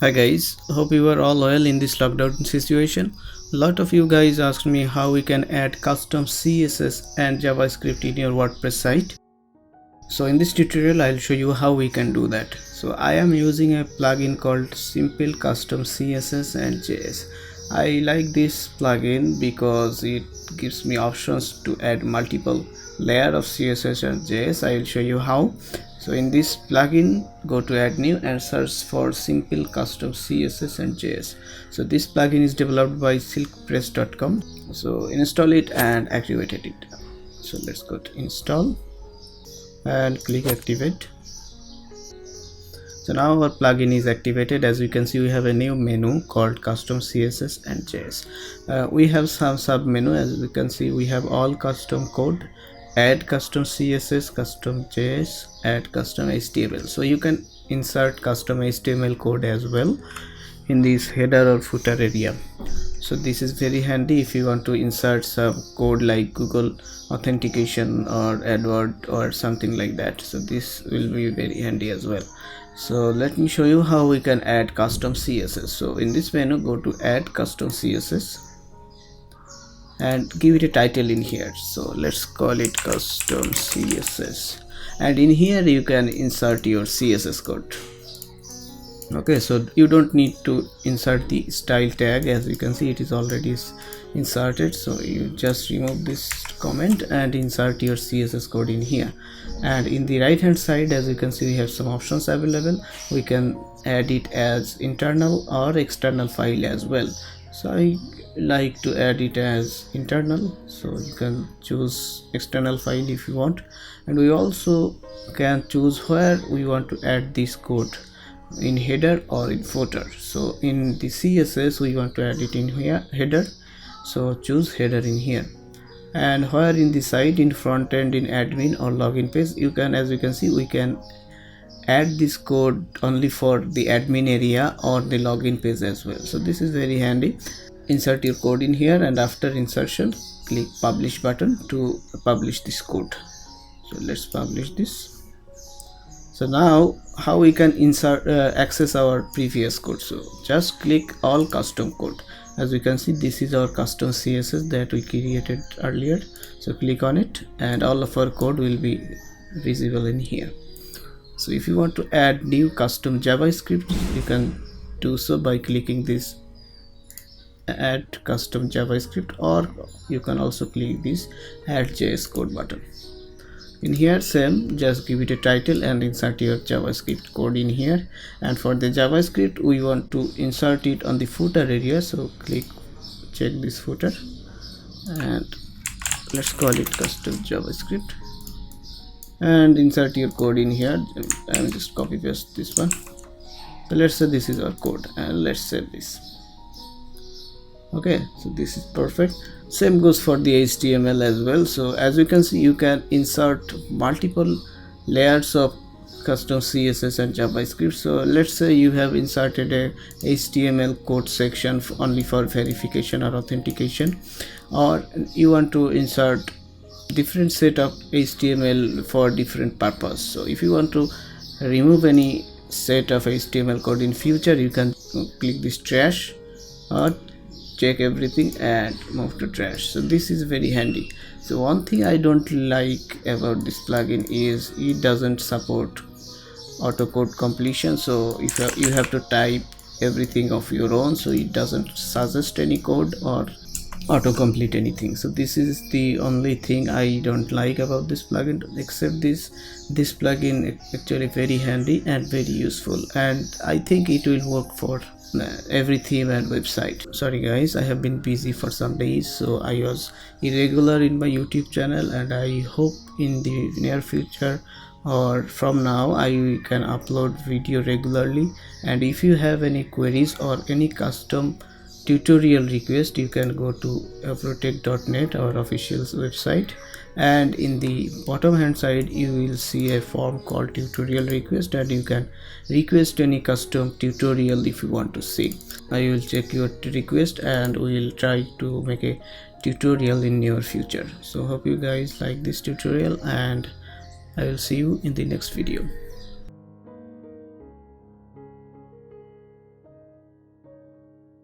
Hi guys, hope you are all well in this lockdown situation. A lot of you guys asked me how we can add custom CSS and JavaScript in your WordPress site. So in this tutorial I'll show you how we can do that. So I am using a plugin called Simple Custom CSS and JS. I like this plugin because it gives me options to add multiple layer of CSS and JS. I will show you how. So in this plugin, go to add new and search for Simple Custom CSS and JS. So this plugin is developed by silkpress.com. So install it and activate it. So let's go to install and click activate. So now our plugin is activated. As you can see, we have a new menu called custom CSS and JS. We have some sub menu. As you can see, we have all custom code, add custom CSS, custom JS, add custom HTML. So you can insert custom HTML code as well in this header or footer area. So this is very handy if you want to insert some code like Google authentication or AdWord or something like that. So this will be very handy as well. So let me show you how we can add custom CSS. So in this menu, go to add custom CSS and give it a title in here. So let's call it custom CSS, and in here you can insert your CSS code. Okay, so you don't need to insert the style tag. As you can see, it is already inserted. So you just remove this comment and insert your CSS code in here. And in the right hand side, as you can see, we have some options available. We can add it as internal or external file as well. So I like to add it as internal, so you can choose external file if you want. And we also can choose where we want to add this code, in header or in footer. So in the CSS we want to add it in here, header, so choose header in here. And where in the site, in front end, in admin or login page, you can, as you can see, we can add this code only for the admin area or the login page as well. So this is very handy. Insert your code in here, and after insertion click publish button to publish this code. So let's publish this. So now how we can insert access our previous code. So just click all custom code. As you can see, this is our custom CSS that we created earlier. So click on it and all of our code will be visible in here. So if you want to add new custom JavaScript, you can do so by clicking this add custom JavaScript, or you can also click this add JS code button. In here, same, just give it a title and insert your JavaScript code in here. And for the JavaScript, we want to insert it on the footer area. So check this footer and let's call it custom JavaScript and insert your code in here. And just copy paste this one. So let's say this is our code and let's save this. Okay, so this is perfect. Same goes for the HTML as well. So as you can see, you can insert multiple layers of custom CSS and JavaScript. So let's say you have inserted a HTML code section only for verification or authentication, or you want to insert different set of HTML for different purpose. So if you want to remove any set of HTML code in future, you can click this trash or check everything and move to trash. So this is very handy. So one thing I don't like about this plugin is it doesn't support auto code completion. So if you have to type everything of your own, so it doesn't suggest any code or auto complete anything. So this is the only thing I don't like about this plugin. Except this plugin actually very handy and very useful, and I think it will work for every theme and website. Sorry guys, I have been busy for some days, so I was irregular in my YouTube channel, and I hope in the near future or from now I can upload video regularly. And if you have any queries or any custom tutorial request, you can go to afrotech.net, our official website, and in the bottom hand side you will see a form called tutorial request, and you can request any custom tutorial if you want to see. I will check your request and we will try to make a tutorial in near future. So hope you guys like this tutorial, and I will see you in the next video.